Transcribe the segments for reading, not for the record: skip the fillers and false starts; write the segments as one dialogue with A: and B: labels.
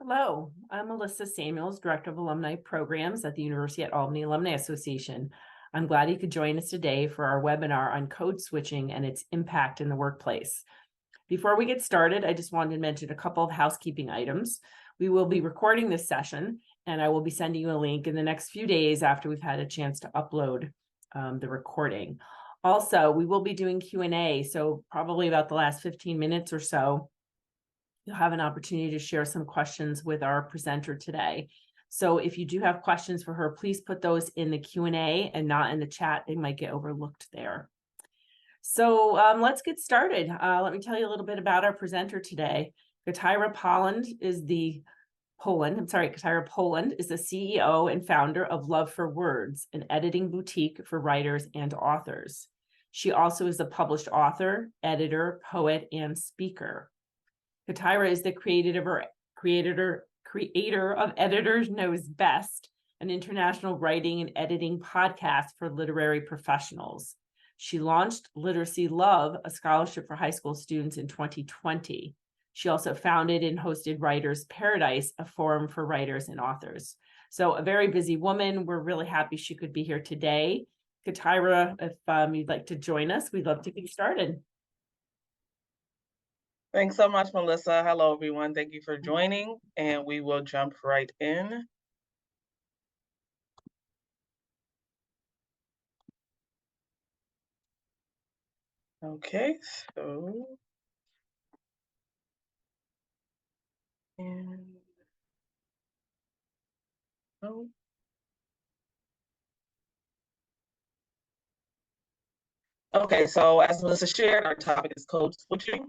A: Hello, I'm Melissa Samuels, Director of Alumni Programs at the University at Albany Alumni Association. I'm glad you could join us today for our webinar on code switching and its impact in the workplace. Before we get started, I just wanted to mention a couple of housekeeping items. We will be recording this session, and I will be sending you a link in the next few days after we've had a chance to upload the recording. Also, we will be doing Q&A, so probably about the last 15 minutes or so, you'll have an opportunity to share some questions with our presenter today. So if you do have questions for her, please put those in the Q&A and not in the chat. They might get overlooked there. So let's get started. Let me tell you a little bit about our presenter today. CaTyra Polland is CaTyra Polland is the CEO and founder of Love for Words, an editing boutique for writers and authors. She also is a published author, editor, poet, and speaker. CaTyra is the creator of Editors Knows Best, an international writing and editing podcast for literary professionals. She launched Literacy Love, a scholarship for high school students, in 2020. She also founded and hosted Writers Paradise, a forum for writers and authors. So a very busy woman. We're really happy she could be here today. CaTyra, if you'd like to join us, we'd love to get started.
B: Thanks so much, Melissa. Hello, everyone. Thank you for joining, and we will jump right in. Okay, so, okay, so as Melissa shared, our topic is code switching.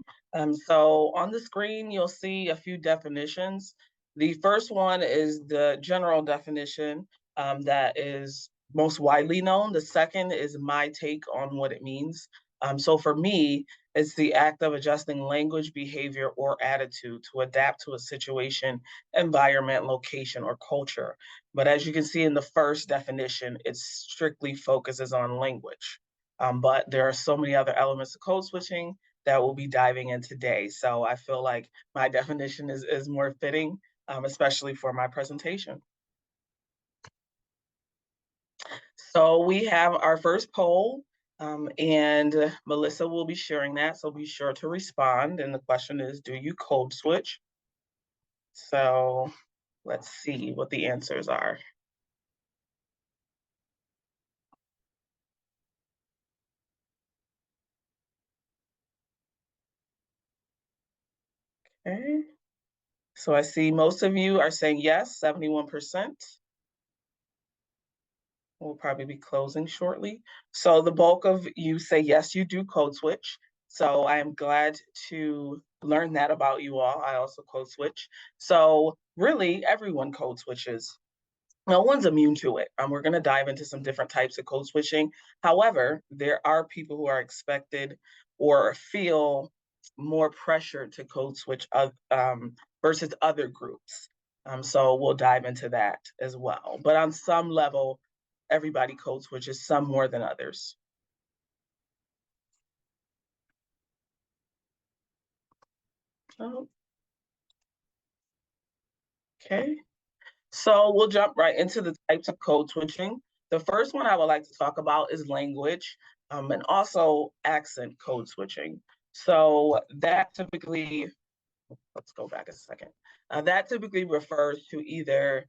B: So on the screen, you'll see a few definitions. The first one is the general definition that is most widely known. The second is my take on what it means. So for me, it's the act of adjusting language, behavior, or attitude to adapt to a situation, environment, location, or culture. But as you can see in the first definition, it strictly focuses on language. But there are so many other elements of code switching that we'll be diving in today. So I feel like my definition is more fitting, especially for my presentation. So we have our first poll, and Melissa will be sharing that, so be sure to respond. And the question is, do you code switch? So let's see what the answers are. Okay, so I see most of you are saying yes, 71%. We'll probably be closing shortly. So the bulk of you say, yes, you do code switch. So I am glad to learn that about you all. I also code switch. So really everyone code switches. No one's immune to it. We're going to dive into some different types of code switching. However, there are people who are expected or feel more pressure to code switch versus other groups. So we'll dive into that as well. But on some level, everybody code switches, some more than others. Oh. Okay, so we'll jump right into the types of code switching. The first one I would like to talk about is language and also accent code switching. So that typically, let's go back a second. That typically refers to either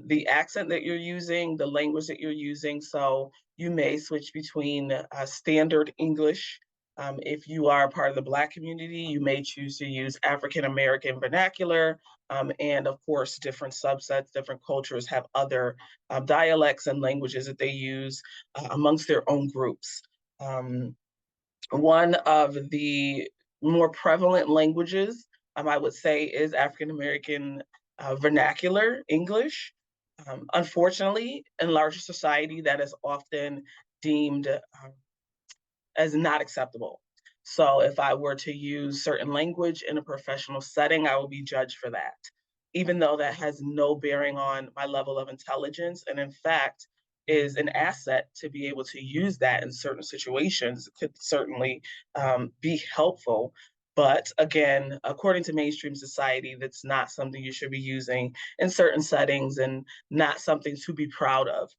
B: the accent that you're using, the language that you're using. So you may switch between standard English. If you are part of the Black community, you may choose to use African American vernacular. And of course, different subsets, different cultures have other dialects and languages that they use amongst their own groups. One of the more prevalent languages, I would say, is African American vernacular English. Unfortunately, in larger society, that is often deemed as not acceptable. So if I were to use certain language in a professional setting, I will be judged for that, even though that has no bearing on my level of intelligence. And in fact, is an asset to be able to use that in certain situations. It could certainly be helpful. But again, according to mainstream society, that's not something you should be using in certain settings and not something to be proud of.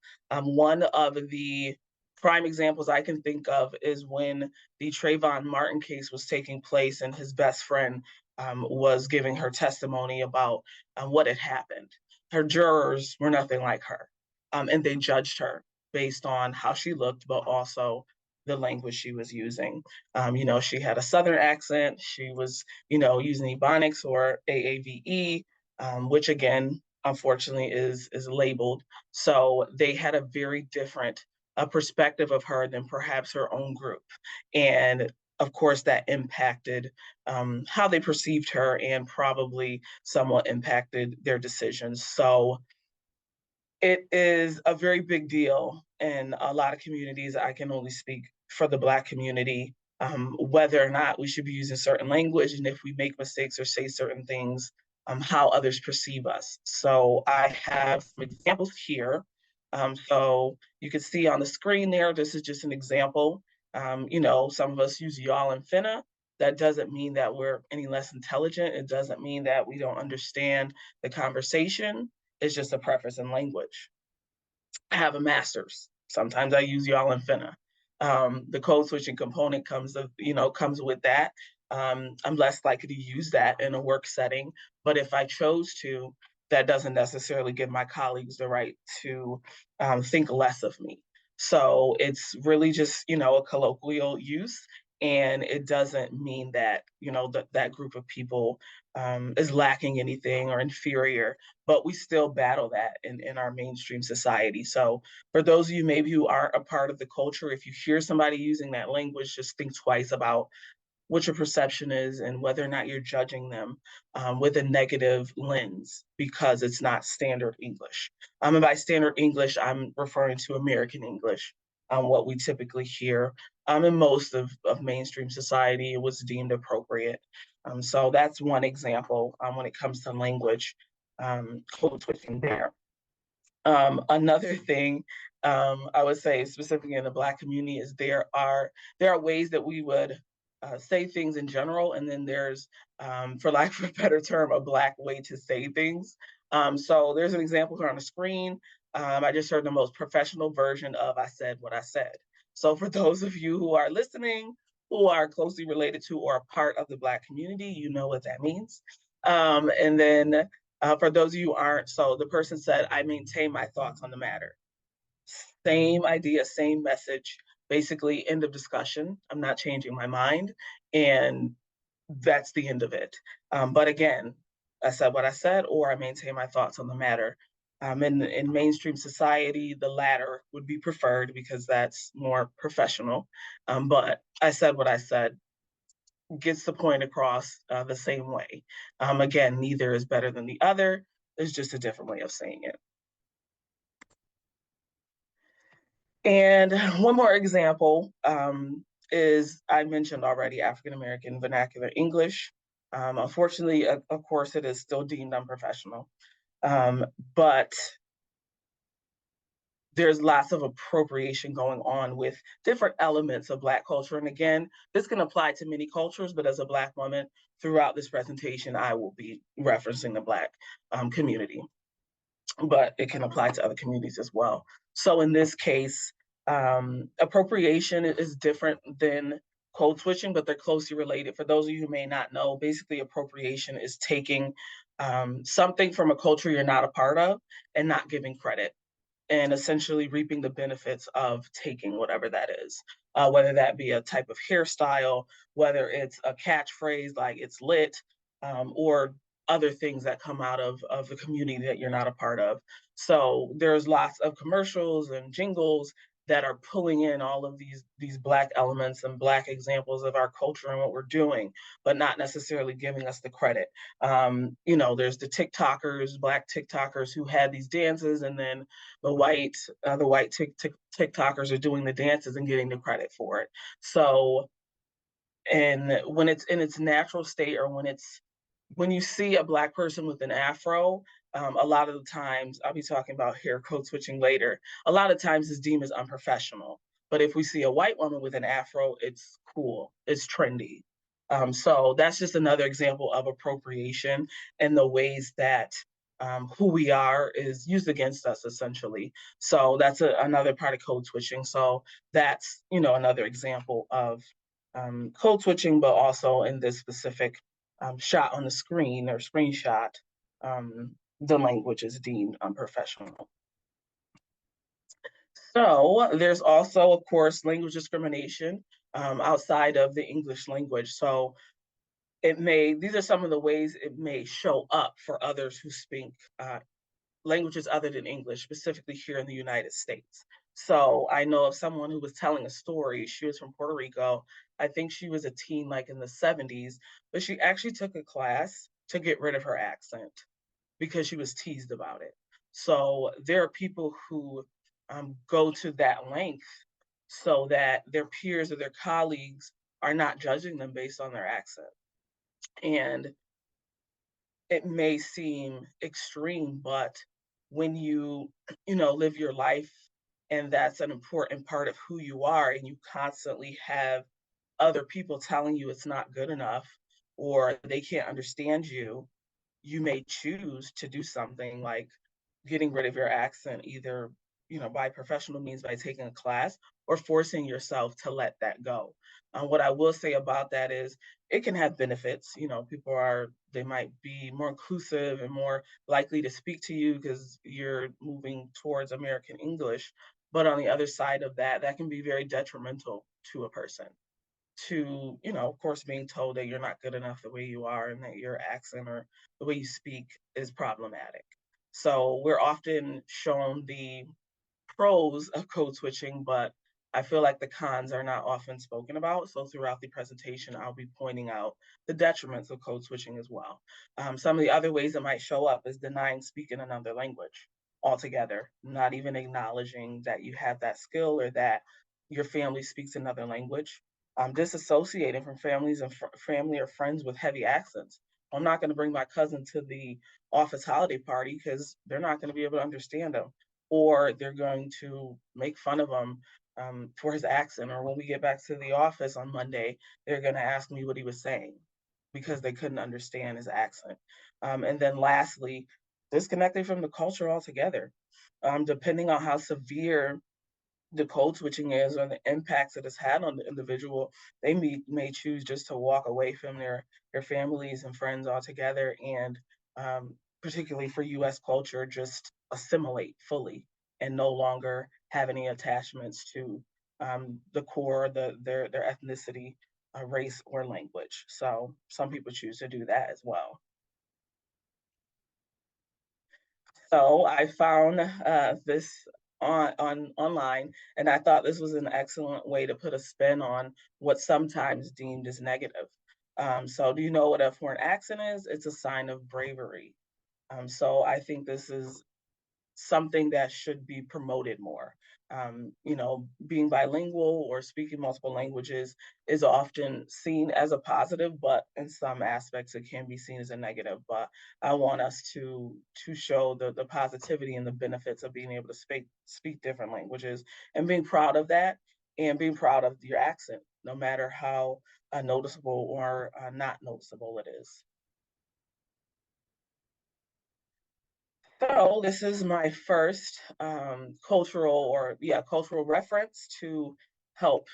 B: One of the prime examples I can think of is when the Trayvon Martin case was taking place and his best friend was giving her testimony about what had happened. Her jurors were nothing like her, and they judged her based on how she looked, but also the language she was using. She had a Southern accent. She was, using Ebonics or AAVE, which again, unfortunately, is labeled. So they had a very different perspective of her than perhaps her own group, and of course that impacted how they perceived her and probably somewhat impacted their decisions. So it is a very big deal in a lot of communities. I can only speak for the Black community, whether or not we should be using certain language, and if we make mistakes or say certain things, how others perceive us. So I have some examples here. So you can see on the screen there, this is just an example. Some of us use y'all and finna. That doesn't mean that we're any less intelligent. It doesn't mean that we don't understand the conversation. It's just a preference in language. I have a master's. Sometimes I use y'all and finna. The code switching component comes with that. I'm less likely to use that in a work setting, but if I chose to, that doesn't necessarily give my colleagues the right to think less of me. So it's really just, a colloquial use, and it doesn't mean that, that group of people is lacking anything or inferior, but we still battle that in our mainstream society. So for those of you maybe who aren't a part of the culture, if you hear somebody using that language, just think twice about what your perception is and whether or not you're judging them with a negative lens because it's not standard English. And by standard English, I'm referring to American English, what we typically hear in most of mainstream society. It was deemed appropriate. So that's one example when it comes to language, code switching there. Another thing I would say specifically in the Black community is there are ways that we would say things in general, and then there's, for lack of a better term, a Black way to say things. So there's an example here on the screen. I just heard the most professional version of "I said what I said." So for those of you who are listening, who are closely related to or a part of the Black community, you know what that means. And then for those of you who aren't, so the person said, "I maintain my thoughts on the matter." Same idea, same message, basically end of discussion. I'm not changing my mind, and that's the end of it. But again, I said what I said, or I maintain my thoughts on the matter. In mainstream society, the latter would be preferred because that's more professional. But I said what I said gets the point across the same way. Again, neither is better than the other. It's just a different way of saying it. And one more example is, I mentioned already, African American vernacular English. Unfortunately, of course, it is still deemed unprofessional. But there's lots of appropriation going on with different elements of Black culture. And again, this can apply to many cultures, but as a Black woman, throughout this presentation, I will be referencing the Black community, but it can apply to other communities as well. So in this case, appropriation is different than code switching, but they're closely related. For those of you who may not know, basically appropriation is taking something from a culture you're not a part of and not giving credit, and essentially reaping the benefits of taking whatever that is, whether that be a type of hairstyle, whether it's a catchphrase like "it's lit," or other things that come out of the community that you're not a part of. So there's lots of commercials and jingles that are pulling in all of these Black elements and Black examples of our culture and what we're doing, but not necessarily giving us the credit. There's the TikTokers, Black TikTokers who had these dances, and then the white TikTokers are doing the dances and getting the credit for it. So, and when it's in its natural state, or when you see a Black person with an afro, a lot of the times, I'll be talking about hair code switching later, a lot of times it's deemed as unprofessional. But if we see a white woman with an afro, it's cool, it's trendy. So that's just another example of appropriation and the ways that who we are is used against us, essentially. So that's another part of code switching. So that's, another example of code switching, but also in this specific shot on the screen or screenshot, the language is deemed unprofessional. So there's also, of course, language discrimination outside of the English language. So these are some of the ways it may show up for others who speak languages other than English, specifically here in the United States. So I know of someone who was telling a story. She was from Puerto Rico. I think she was a teen like in the 70s, but she actually took a class to get rid of her accent because she was teased about it. So there are people who go to that length so that their peers or their colleagues are not judging them based on their accent. And it may seem extreme, but when you, live your life and that's an important part of who you are, and you constantly have other people telling you it's not good enough or they can't understand you, you may choose to do something like getting rid of your accent, either by professional means by taking a class or forcing yourself to let that go. What I will say about that is it can have benefits. They might be more inclusive and more likely to speak to you because you're moving towards American English. But on the other side of that, that can be very detrimental to a person, to, of course, being told that you're not good enough the way you are and that your accent or the way you speak is problematic. So we're often shown the pros of code switching, but I feel like the cons are not often spoken about. So throughout the presentation, I'll be pointing out the detriments of code switching as well. Some of the other ways it might show up is denying speaking another language altogether, not even acknowledging that you have that skill or that your family speaks another language. Disassociating from families and family or friends with heavy accents. I'm not going to bring my cousin to the office holiday party because they're not going to be able to understand him, or they're going to make fun of him for his accent. Or when we get back to the office on Monday, they're going to ask me what he was saying because they couldn't understand his accent. And then lastly, disconnecting from the culture altogether. Depending on how severe the code switching is or the impacts it has had on the individual, they may choose just to walk away from their families and friends altogether, and particularly for U.S. culture, just assimilate fully and no longer have any attachments to the core, their ethnicity, race, or language. So some people choose to do that as well. So I found this online, and I thought this was an excellent way to put a spin on what's sometimes deemed as negative. So do you know what a foreign accent is? It's a sign of bravery. So I think this is something that should be promoted more. Being bilingual or speaking multiple languages is often seen as a positive, but in some aspects it can be seen as a negative. But I want us to show the positivity and the benefits of being able to speak different languages and being proud of that, and being proud of your accent, no matter how noticeable or not noticeable it is. So this is my first cultural reference to help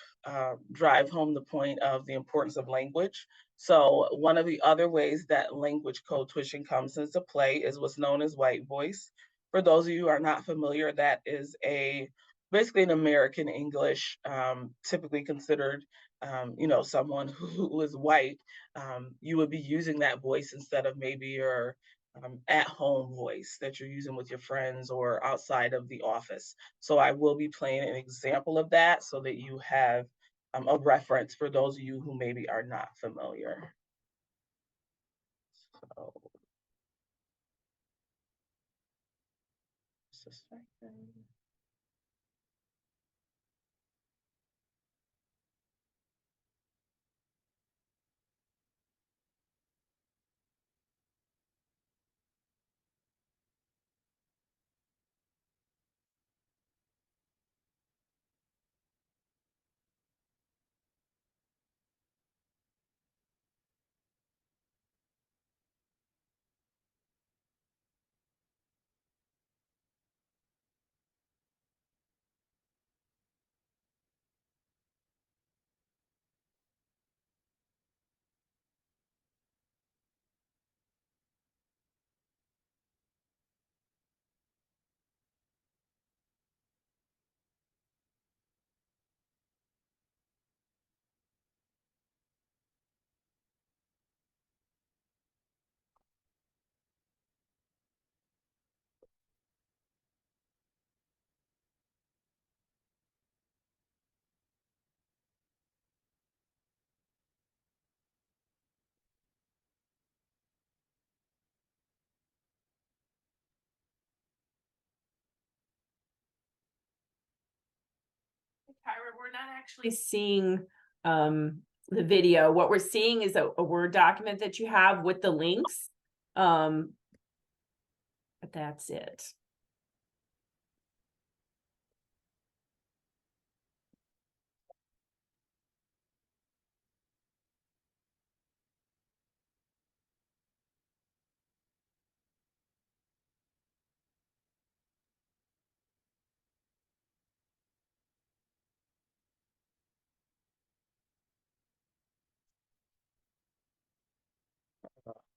B: drive home the point of the importance of language. So one of the other ways that language code switching comes into play is what's known as white voice. For those of you who are not familiar, that is basically an American English, typically considered, someone who is white. You would be using that voice instead of maybe your at-home voice that you're using with your friends or outside of the office. So I will be playing an example of that so that you have a reference for those of you who maybe are not familiar. So, just a second.
A: Kyra, we're not actually seeing the video. What we're seeing is a Word document that you have with the links. But that's it.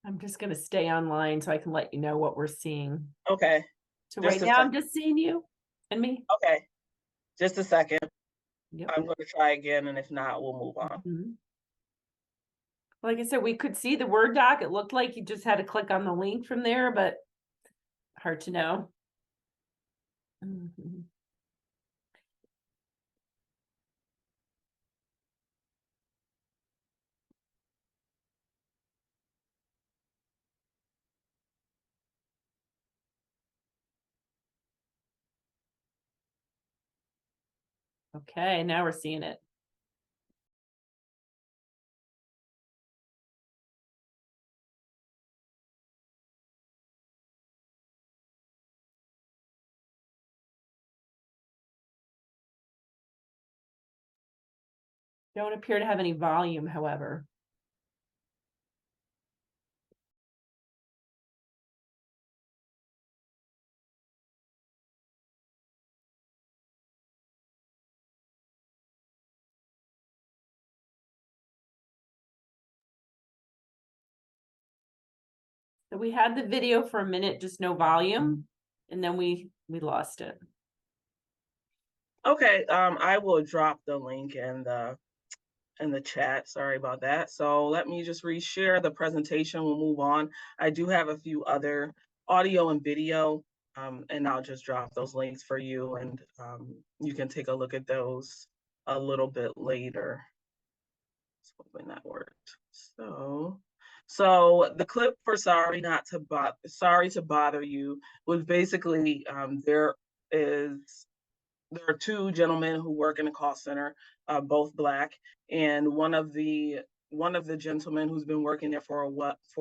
A: I'm just going to stay online so I can let you know what we're seeing.
B: Okay.
A: So
B: Just
A: right
B: a
A: now I'm
B: second.
A: just seeing you and me.
B: Okay. Just a second.
A: Yep.
B: I'm going to try again, and if not, we'll move on.
A: Mhm. Like I said, we could see the Word doc. It looked like you just had to click on the link from there, but hard to know. Mhm. Okay, now we're seeing it. Don't appear to have any volume, however. So we had the video for a minute, just no volume, and then we lost it.
B: Okay, I will drop the link in the chat. Sorry about that. So let me just reshare the presentation. We'll move on. I do have a few other audio and video, and I'll just drop those links for you, and you can take a look at those a little bit later. It's hoping that worked. So the clip for sorry to bother you was basically there are two gentlemen who work in a call center, both Black, and one of the gentlemen who's been working there for a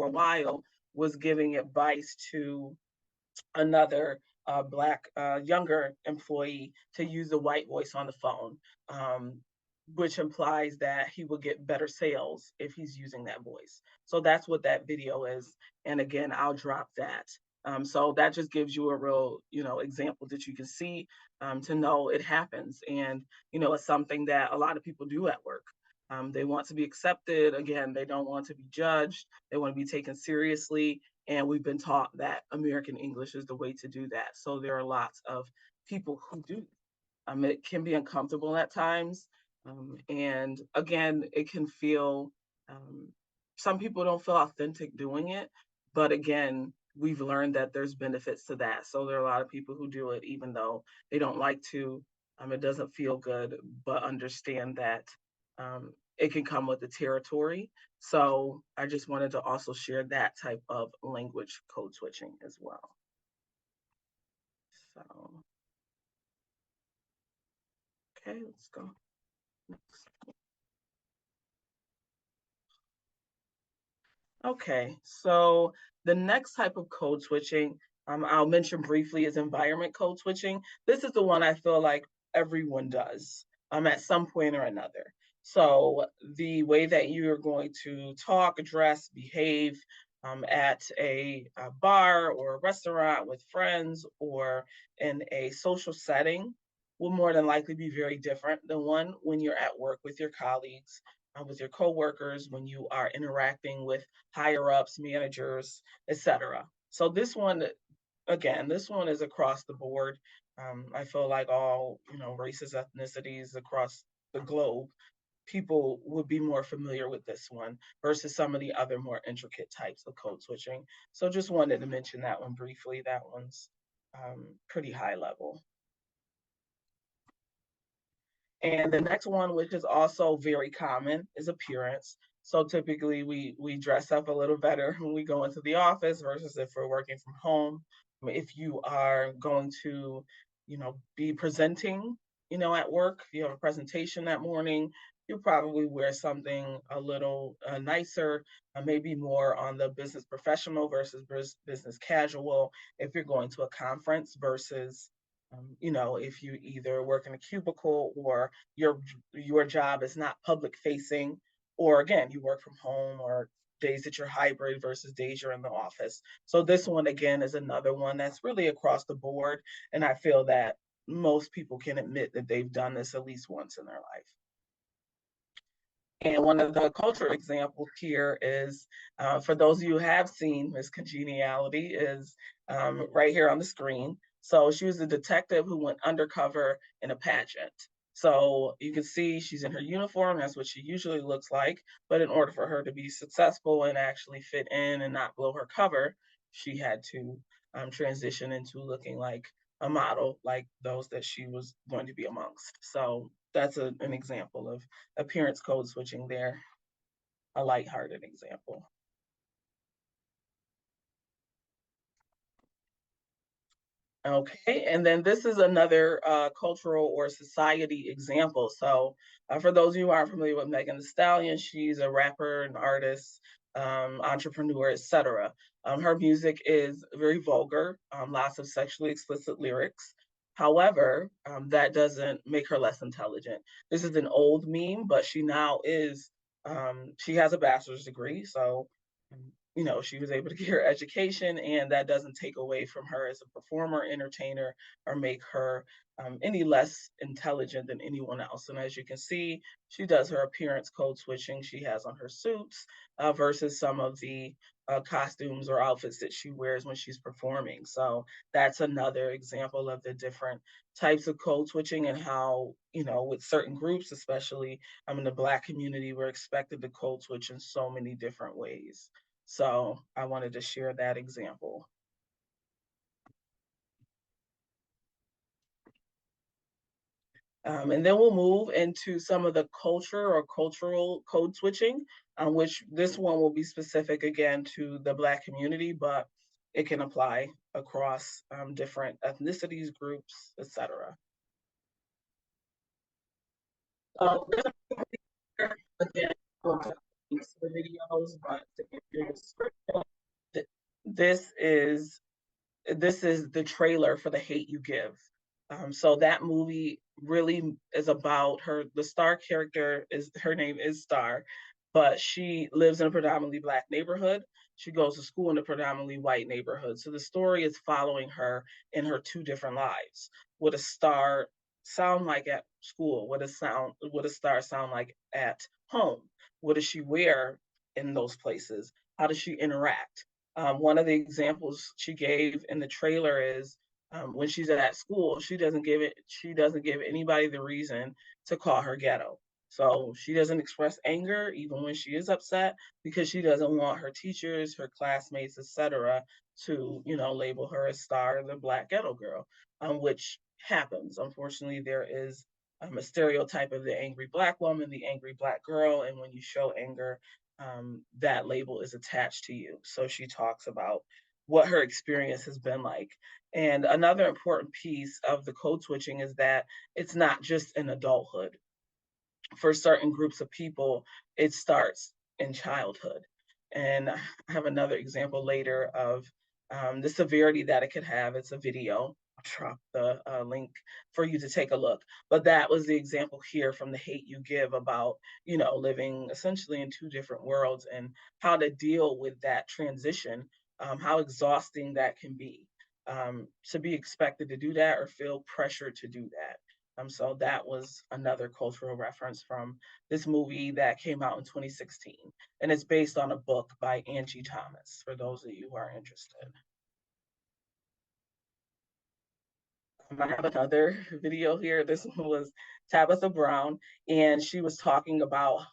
B: while was giving advice to another Black younger employee to use the white voice on the phone, which implies that he will get better sales if he's using that voice. So that's what that video is. And again, I'll drop that. So that just gives you a real, example that you can see, to know it happens. And, it's something that a lot of people do at work. They want to be accepted. Again, they don't want to be judged. They want to be taken seriously. And we've been taught that American English is the way to do that. So there are lots of people who do. It can be uncomfortable at times. And again, it can feel, some people don't feel authentic doing it. But again, we've learned that there's benefits to that. So there are a lot of people who do it even though they don't like to. It doesn't feel good, but understand that it can come with the territory. So I just wanted to also share that type of language code switching as well. So, okay, let's go next. Okay, so the next type of code switching I'll mention briefly is environment code switching. This is the one I feel like everyone does at some point or another. So the way that you're going to talk, dress, behave at a bar or a restaurant with friends or in a social setting will more than likely be very different than one when you're at work with your colleagues, with your coworkers, when you are interacting with higher ups, managers, etc. So this one, again, this one is across the board. I feel like all, races, ethnicities across the globe, people would be more familiar with this one versus some of the other more intricate types of code switching. So just wanted to mention that one briefly. That one's pretty high level. And the next one, which is also very common, is appearance. So typically we dress up a little better when we go into the office versus if we're working from home. If you are going to, be presenting at work. If you have a presentation that morning, you'll probably wear something a little nicer, maybe more on the business professional versus business casual. If you're going to a conference versus, if you either work in a cubicle or your job is not public facing, or again, you work from home, or days that you're hybrid versus days you're in the office. So this one, again, is another one that's really across the board. And I feel that most people can admit that they've done this at least once in their life. And one of the cultural examples here is, for those of you who have seen Miss Congeniality, is right here on the screen. So she was a detective who went undercover in a pageant. So you can see she's in her uniform. That's what she usually looks like. But in order for her to be successful and actually fit in and not blow her cover, she had to transition into looking like a model, like those that she was going to be amongst. So that's an example of appearance code switching there, a lighthearted example. Okay, and then this is another cultural or society example. So for those of you who aren't familiar with Megan Thee Stallion, she's a rapper, an artist, entrepreneur, etc. Her music is very vulgar, lots of sexually explicit lyrics. However, that doesn't make her less intelligent. This is an old meme, but she now is, she has a bachelor's degree, so she was able to get her education, and that doesn't take away from her as a performer, entertainer, or make her any less intelligent than anyone else. And as you can see, she does her appearance code switching she has on her suits versus some of the costumes or outfits that she wears when she's performing. So that's another example of the different types of code switching and how, with certain groups, especially in the Black community, we're expected to code switch in so many different ways. So I wanted to share that example. And then we'll move into some of the culture or cultural code switching, which this one will be specific again to the Black community, but it can apply across different ethnicities, groups, etc. Again, videos, but this is the trailer for The Hate U Give. So that movie really is about her. The star character is, her name is Star, but she lives in a predominantly Black neighborhood. She goes to school in a predominantly white neighborhood. So the story is following her in her two different lives. What does Star sound like at school? What does Star sound like at home? What does she wear in those places? How does she interact? One of the examples she gave in the trailer is when she's at school, she doesn't give anybody the reason to call her ghetto. So she doesn't express anger even when she is upset, because she doesn't want her teachers, her classmates, etc., to label her as Star, the Black ghetto girl, which happens. Unfortunately, there is a stereotype of the angry Black woman, the angry Black girl, and when you show anger, that label is attached to you. So she talks about what her experience has been like. And another important piece of the code switching is that it's not just in adulthood. For certain groups of people, it starts in childhood. And I have another example later of the severity that it could have. It's a video. I'll drop the link for you to take a look. But that was the example here from The Hate U Give about, living essentially in two different worlds and how to deal with that transition, how exhausting that can be, to be expected to do that or feel pressure to do that. So that was another cultural reference from this movie that came out in 2016. And it's based on a book by Angie Thomas, for those of you who are interested. I have another video here. This one was Tabitha Brown, and she was talking about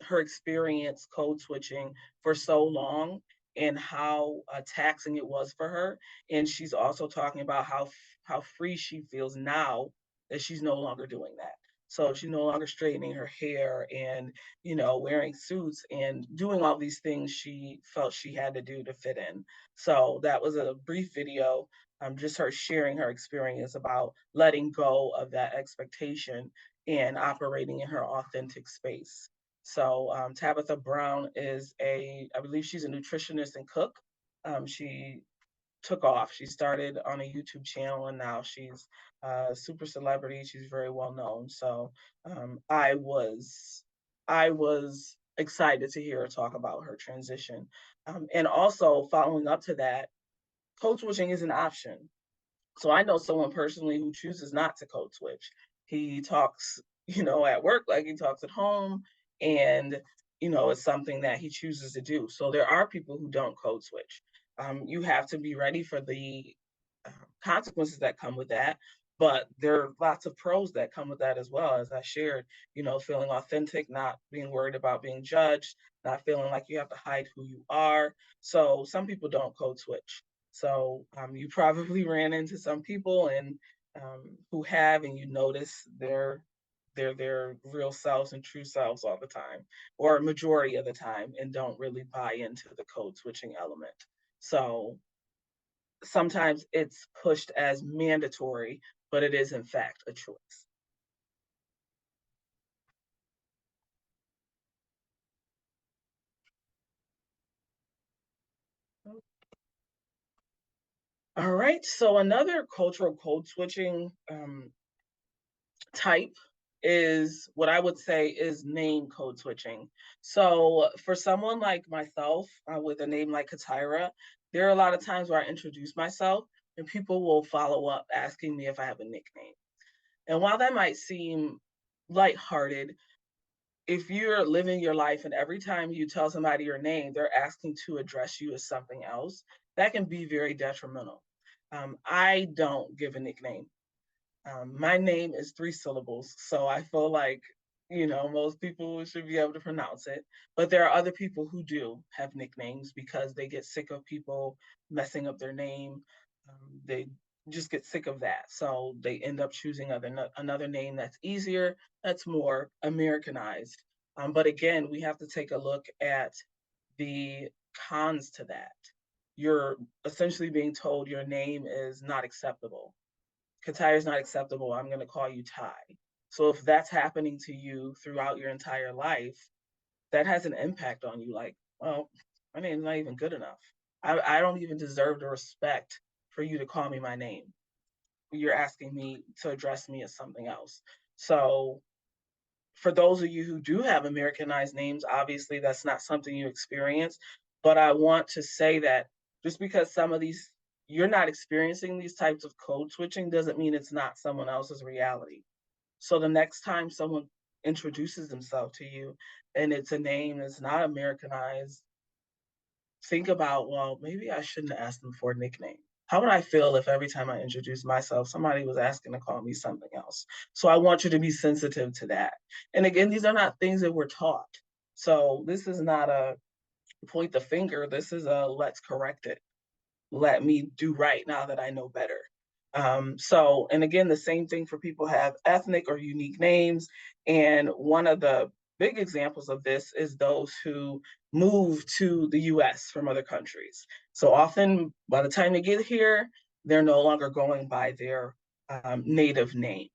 B: her experience code switching for so long and how taxing it was for her. And she's also talking about how free she feels now that she's no longer doing that. So she's no longer straightening her hair and, wearing suits and doing all these things she felt she had to do to fit in. So that was a brief video, just her sharing her experience about letting go of that expectation and operating in her authentic space. So Tabitha Brown I believe she's a nutritionist and cook. She took off. She started on a YouTube channel and now she's a super celebrity. She's very well known. So I was excited to hear her talk about her transition. And also following up to that, code switching is an option. So I know someone personally who chooses not to code switch. He talks, at work like he talks at home, and it's something that he chooses to do. So there are people who don't code switch. You have to be ready for the consequences that come with that. But there are lots of pros that come with that as well, as I shared, feeling authentic, not being worried about being judged, not feeling like you have to hide who you are. So some people don't code switch. So you probably ran into some people and who have, and you notice their real selves and true selves all the time, or a majority of the time, and don't really buy into the code switching element. So sometimes it's pushed as mandatory, but it is in fact a choice. All right, so another cultural code switching type is what I would say is name code switching. So for someone like myself with a name like CaTyra, there are a lot of times where I introduce myself and people will follow up asking me if I have a nickname. And while that might seem lighthearted, if you're living your life and every time you tell somebody your name, they're asking to address you as something else, that can be very detrimental. I don't give a nickname. My name is 3 syllables, so I feel like, most people should be able to pronounce it. But there are other people who do have nicknames because they get sick of people messing up their name. They just get sick of that. So they end up choosing another name that's easier, that's more Americanized. But again, we have to take a look at the cons to that. You're essentially being told your name is not acceptable. CaTyra is not acceptable. I'm going to call you Ty. So if that's happening to you throughout your entire life, that has an impact on you. Like, well, my name's not even good enough. I don't even deserve the respect for you to call me my name. You're asking me to address me as something else. So for those of you who do have Americanized names, obviously that's not something you experience. But I want to say that just because you're not experiencing these types of code switching doesn't mean it's not someone else's reality. So the next time someone introduces themselves to you and it's a name that's not Americanized, think about, well, maybe I shouldn't ask them for a nickname. How would I feel if every time I introduced myself, somebody was asking to call me something else? So I want you to be sensitive to that. And again, these are not things that we're taught. So this is not a point the finger. This is a let's correct it. Let me do right now that I know better. And again, the same thing for people who have ethnic or unique names. And one of the big examples of this is those who move to the US from other countries. So often by the time they get here, they're no longer going by their native name.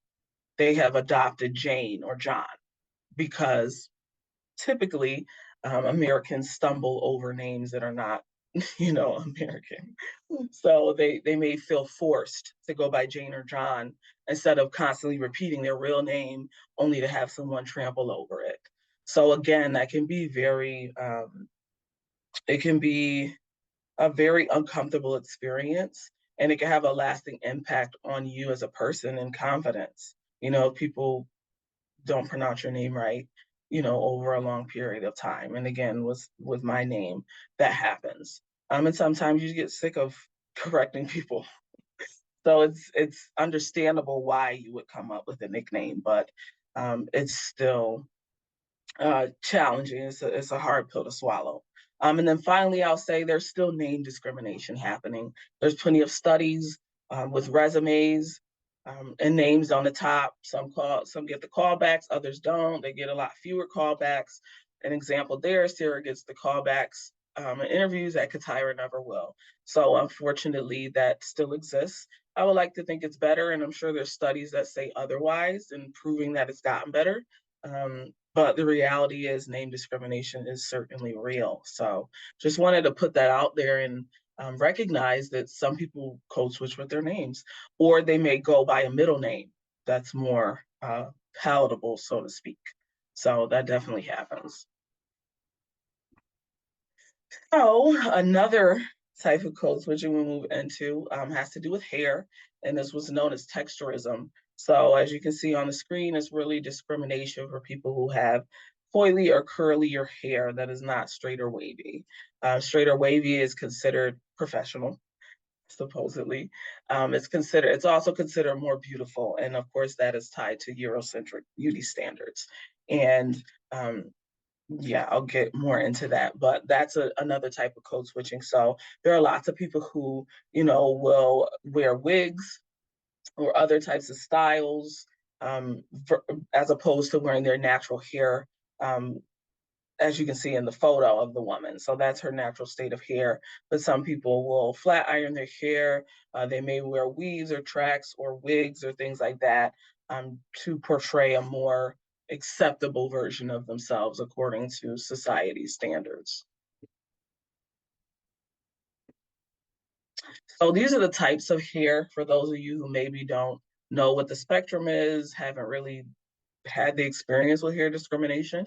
B: They have adopted Jane or John because typically Americans stumble over names that are not, American. So they may feel forced to go by Jane or John instead of constantly repeating their real name only to have someone trample over it. So again, that can be it can be a very uncomfortable experience, and it can have a lasting impact on you as a person and confidence. People don't pronounce your name right, over a long period of time. And again, with my name, that happens. And sometimes you get sick of correcting people. So it's understandable why you would come up with a nickname, but it's still challenging. It's a hard pill to swallow. And then finally, I'll say there's still name discrimination happening. There's plenty of studies with resumes and names on the top. Some get the callbacks, others don't. They get a lot fewer callbacks. An example there, Sarah gets the callbacks and interviews that CaTyra never will. So unfortunately, that still exists. I would like to think it's better, and I'm sure there's studies that say otherwise and proving that it's gotten better. But the reality is name discrimination is certainly real. So just wanted to put that out there and recognize that some people code switch with their names, or they may go by a middle name that's more palatable, so to speak. So that definitely happens. So another type of code switching we move into has to do with hair, and this was known as texturism. So as you can see on the screen, it's really discrimination for people who have coily or curlier hair that is not straight or wavy. Straight or wavy is considered professional, supposedly. It's also considered more beautiful, and of course that is tied to Eurocentric beauty standards. And yeah, I'll get more into that, but that's another type of code switching. So there are lots of people who, will wear wigs or other types of styles, as opposed to wearing their natural hair, as you can see in the photo of the woman. So that's her natural state of hair. But some people will flat iron their hair. They may wear weaves or tracks or wigs or things like that, to portray a more acceptable version of themselves according to society standards. So these are the types of hair for those of you who maybe don't know what the spectrum is, haven't really had the experience with hair discrimination.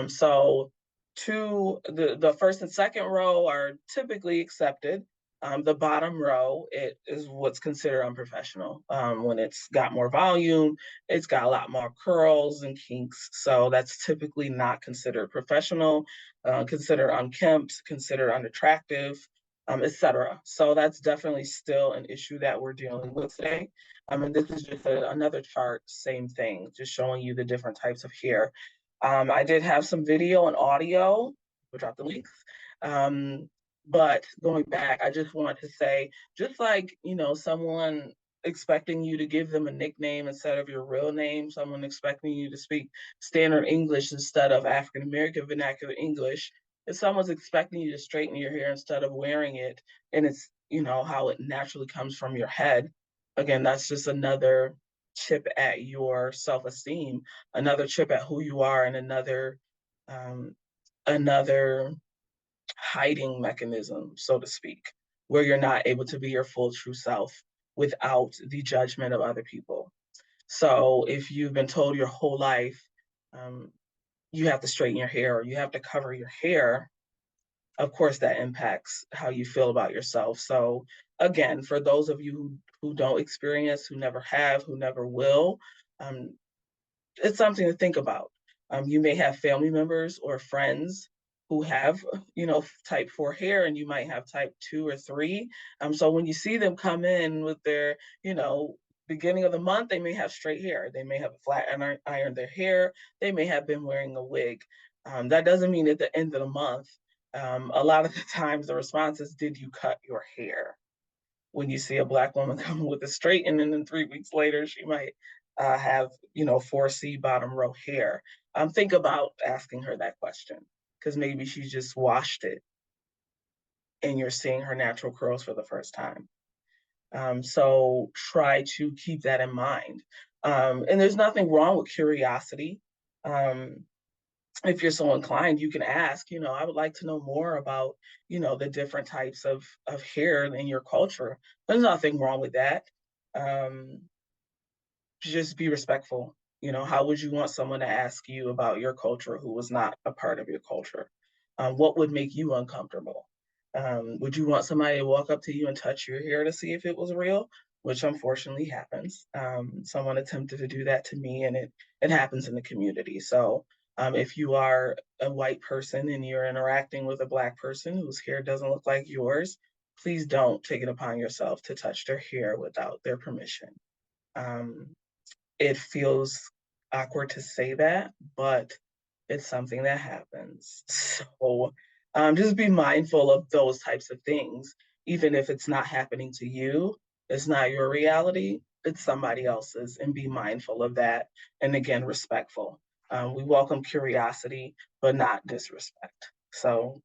B: So the first and second row are typically accepted. The bottom row, it is what's considered unprofessional. When it's got more volume, it's got a lot more curls and kinks. So that's typically not considered professional, considered unkempt, considered unattractive, etc. So that's definitely still an issue that we're dealing with today. And this is just another chart, same thing, just showing you the different types of hair. I did have some video and audio, we'll drop the links. But going back, I just want to say, just like, someone expecting you to give them a nickname instead of your real name, someone expecting you to speak standard English instead of African American vernacular English, if someone's expecting you to straighten your hair instead of wearing it, and it's, how it naturally comes from your head, again, that's just another chip at your self-esteem, another chip at who you are, and another hiding mechanism, so to speak, where you're not able to be your full true self without the judgment of other people. So if you've been told your whole life, you have to straighten your hair or you have to cover your hair, of course that impacts how you feel about yourself. So again, for those of you who don't experience, who never have, who never will, it's something to think about. You may have family members or friends who have, type 4 hair, and you might have type 2 or 3. So when you see them come in with their, beginning of the month, they may have straight hair. They may have flat iron their hair. They may have been wearing a wig. That doesn't mean at the end of the month, a lot of the times the response is, did you cut your hair? When you see a Black woman coming with a straight, and then 3 weeks later, she might have, 4C bottom row hair. Think about asking her that question, because maybe she just washed it and you're seeing her natural curls for the first time. So try to keep that in mind. And there's nothing wrong with curiosity. If you're so inclined, you can ask, I would like to know more about, the different types of hair in your culture. There's nothing wrong with that. Just be respectful. How would you want someone to ask you about your culture who was not a part of your culture? What would make you uncomfortable? Would you want somebody to walk up to you and touch your hair to see if it was real? Which unfortunately happens. Someone attempted to do that to me, and it happens in the community. So if you are a white person and you're interacting with a Black person whose hair doesn't look like yours, please don't take it upon yourself to touch their hair without their permission. It feels awkward to say that, but it's something that happens. So just be mindful of those types of things. Even if it's not happening to you, it's not your reality, it's somebody else's, and be mindful of that. And again, respectful. We welcome curiosity, but not disrespect. So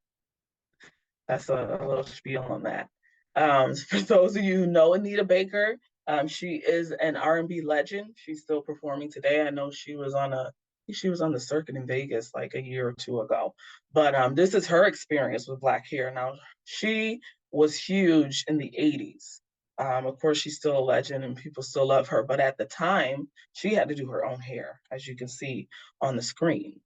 B: that's a little spiel on that. For those of you who know Anita Baker, she is an R&B legend. She's still performing today. I know she was on the circuit in Vegas like a year or two ago. But this is her experience with Black hair. Now, she was huge in the 80s. Of course, she's still a legend and people still love her. But at the time, she had to do her own hair, as you can see on the screen.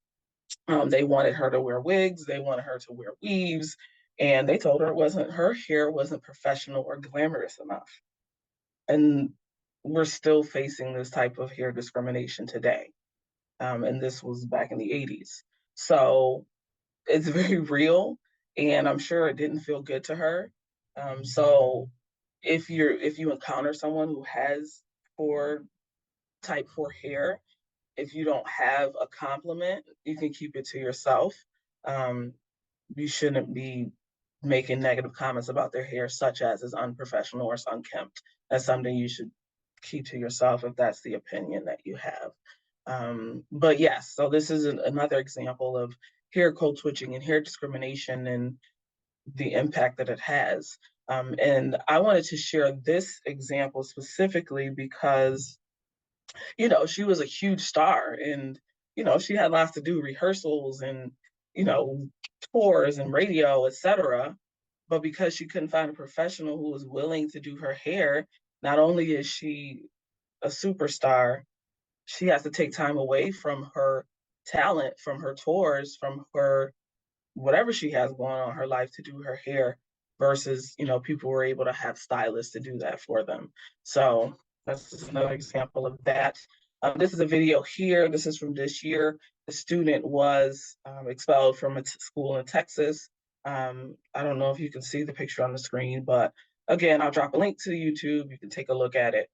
B: They wanted her to wear wigs, they wanted her to wear weaves, and they told her her hair wasn't professional or glamorous enough. And we're still facing this type of hair discrimination today. And this was back in the 80s. So it's very real, and I'm sure it didn't feel good to her. So if you encounter someone who has type 4 hair, if you don't have a compliment, you can keep it to yourself. You shouldn't be making negative comments about their hair, such as is unprofessional or it's unkempt. That's something you should keep to yourself if that's the opinion that you have. But yes, so this is another example of hair code switching and hair discrimination and the impact that it has. And I wanted to share this example specifically because she was a huge star, and she had lots to do, rehearsals and tours and radio, etc. But because she couldn't find a professional who was willing to do her hair, not only is she a superstar, she has to take time away from her talent, from her tours, from her whatever she has going on in her life to do her hair, versus people were able to have stylists to do that for them. So that's just another example of that. This is a video here. This is from this year. The student was expelled from a school in Texas. I don't know if you can see the picture on the screen, but again, I'll drop a link to YouTube. You can take a look at it.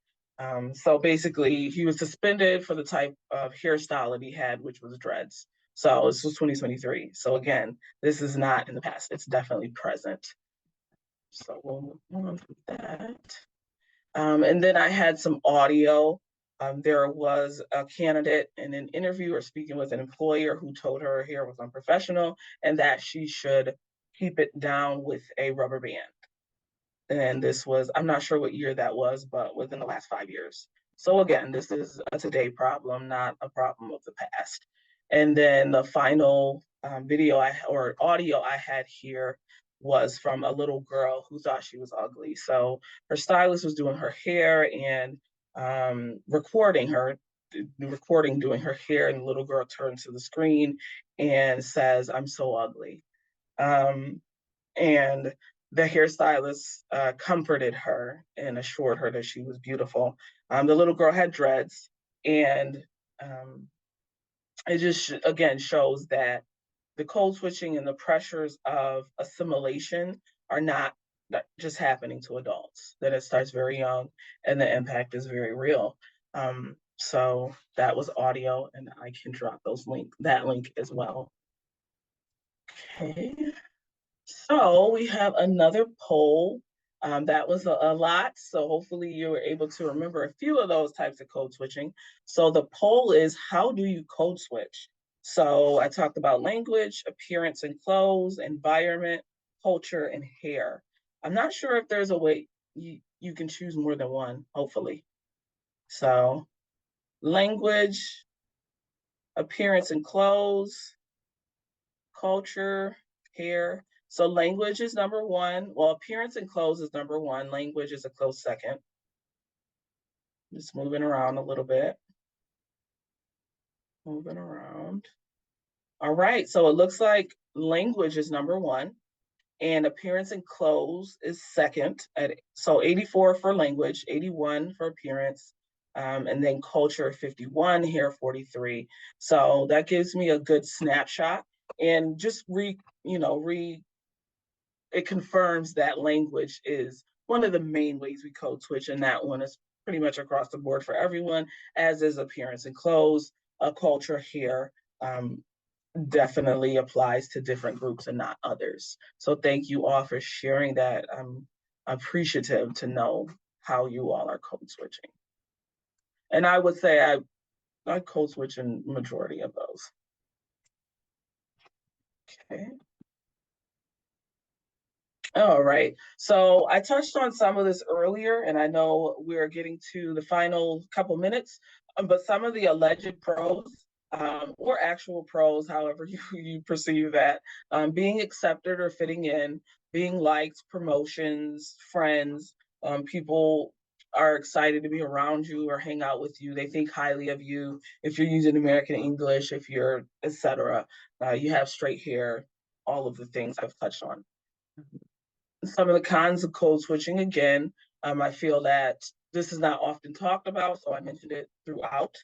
B: So basically, he was suspended for the type of hairstyle that he had, which was dreads. So this was 2023. So again, this is not in the past. It's definitely present. So we'll move on from that. And then I had some audio. There was a candidate in an interview or speaking with an employer who told her hair was unprofessional and that she should keep it down with a rubber band. And this was, I'm not sure what year that was, but within the last 5 years. So again, this is a today problem, not a problem of the past. And then the final audio I had here was from a little girl who thought she was ugly. So her stylist was doing her hair and recording doing her hair, and the little girl turns to the screen and says, "I'm so ugly." And the hairstylist comforted her and assured her that she was beautiful. The little girl had dreads, and it just again shows that the code switching and the pressures of assimilation are not just happening to adults, that it starts very young and the impact is very real. So that was audio, and I can drop that link as well. Okay. So we have another poll. That was a lot, so hopefully you were able to remember a few of those types of code switching. So the poll is, how do you code switch? So I talked about language, appearance and clothes, environment, culture, and hair. I'm not sure if there's a way you can choose more than one, hopefully. So language, appearance and clothes, culture, hair. So language is number one. Well, appearance and clothes is number one. Language is a close second. Just moving around a little bit. Moving around. All right, so it looks like language is number one and appearance and clothes is second. So 84 for language, 81 for appearance, and then culture 51, hair 43. So that gives me a good snapshot, and just it confirms that language is one of the main ways we code switch, and that one is pretty much across the board for everyone, as is appearance and clothes. Culture here definitely applies to different groups and not others. So thank you all for sharing that. I'm appreciative to know how you all are code switching. And I would say I code switch in majority of those. Okay. All right. So I touched on some of this earlier, and I know we're getting to the final couple minutes, but some of the alleged pros or actual pros, however you perceive that, being accepted or fitting in, being liked, promotions, friends, people are excited to be around you or hang out with you. They think highly of you. If you're using American English, if you're, etc., you have straight hair, all of the things I've touched on. Some of the cons of code switching, again, I feel that this is not often talked about, so I mentioned it throughout.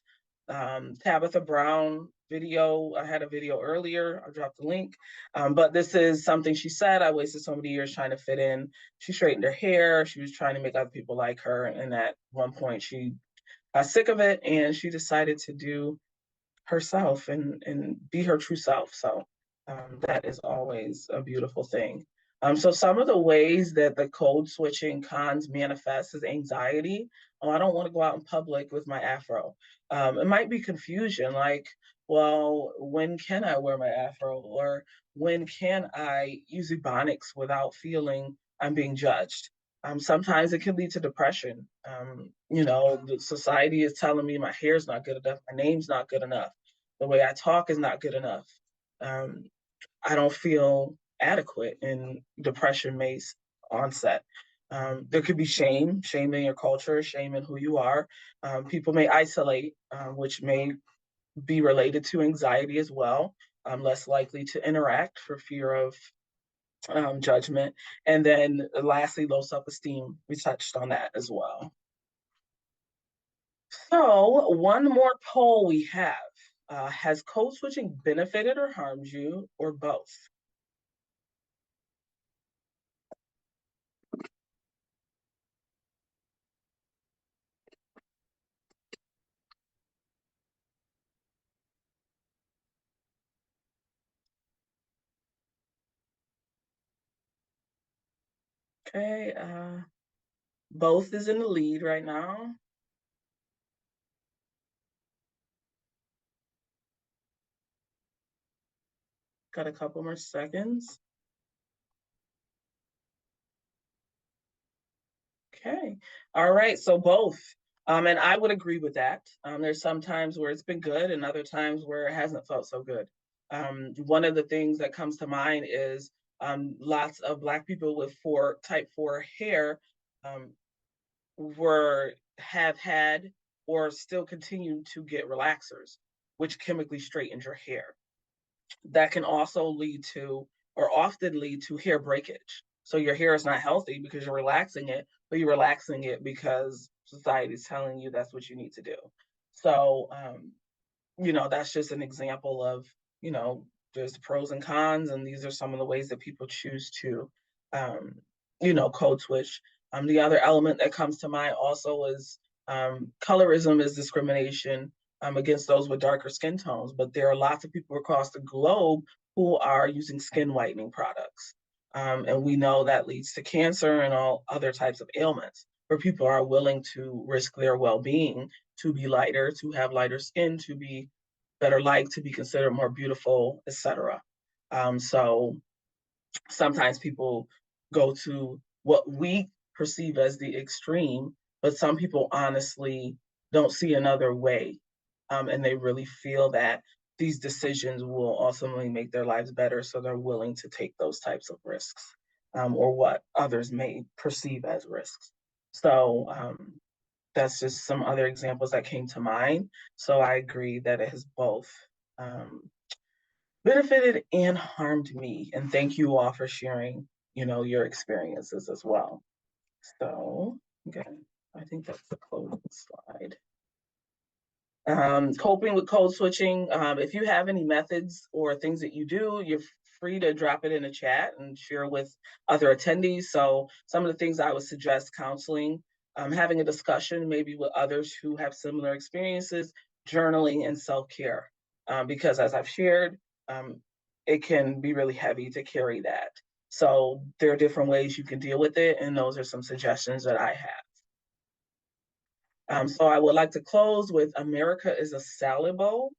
B: Tabitha Brown video, I had a video earlier, I'll drop the link, but this is something she said. I wasted so many years trying to fit in. She straightened her hair, she was trying to make other people like her, and at one point she got sick of it, and she decided to do herself and be her true self. So that is always a beautiful thing. So some of the ways that the code switching cons manifest is anxiety. Oh, I don't want to go out in public with my afro. It might be confusion, like, well, when can I wear my afro? Or when can I use ebonics without feeling I'm being judged? Sometimes it can lead to depression. The society is telling me my hair's not good enough, my name's not good enough, the way I talk is not good enough. I don't feel adequate, and depression may onset. There could be shame in your culture, shame in who you are. People may isolate, which may be related to anxiety as well. Less likely to interact for fear of judgment. And then lastly, low self-esteem. We touched on that as well. So one more poll we have. Has code switching benefited or harmed you, or both? Okay, both is in the lead right now. Got a couple more seconds. Okay, all right, so both. And I would agree with that. There's some times where it's been good and other times where it hasn't felt so good. One of the things that comes to mind is lots of Black people with type 4 hair have had or still continue to get relaxers, which chemically straightens your hair. That can also lead to, or often lead to, hair breakage. So your hair is not healthy because you're relaxing it, but you're relaxing it because society is telling you that's what you need to do. So, that's just an example of, there's the pros and cons, and these are some of the ways that people choose to, code switch. The other element that comes to mind also is colorism is discrimination against those with darker skin tones, but there are lots of people across the globe who are using skin whitening products. And we know that leads to cancer and all other types of ailments, where people are willing to risk their well-being to be lighter, to have lighter skin, to be better liked, to be considered more beautiful, etc. So sometimes people go to what we perceive as the extreme, but some people honestly don't see another way. And they really feel that these decisions will ultimately make their lives better. So they're willing to take those types of risks, or what others may perceive as risks. So that's just some other examples that came to mind. So I agree that it has both benefited and harmed me. And thank you all for sharing, your experiences as well. So, okay, I think that's the closing slide. Coping with code switching. If you have any methods or things that you do, you're free to drop it in the chat and share with other attendees. So some of the things I would suggest: counseling, having a discussion maybe with others who have similar experiences, journaling, and self-care. Because as I've shared, it can be really heavy to carry that. So there are different ways you can deal with it, and those are some suggestions that I have. So I would like to close with America is a salad bowl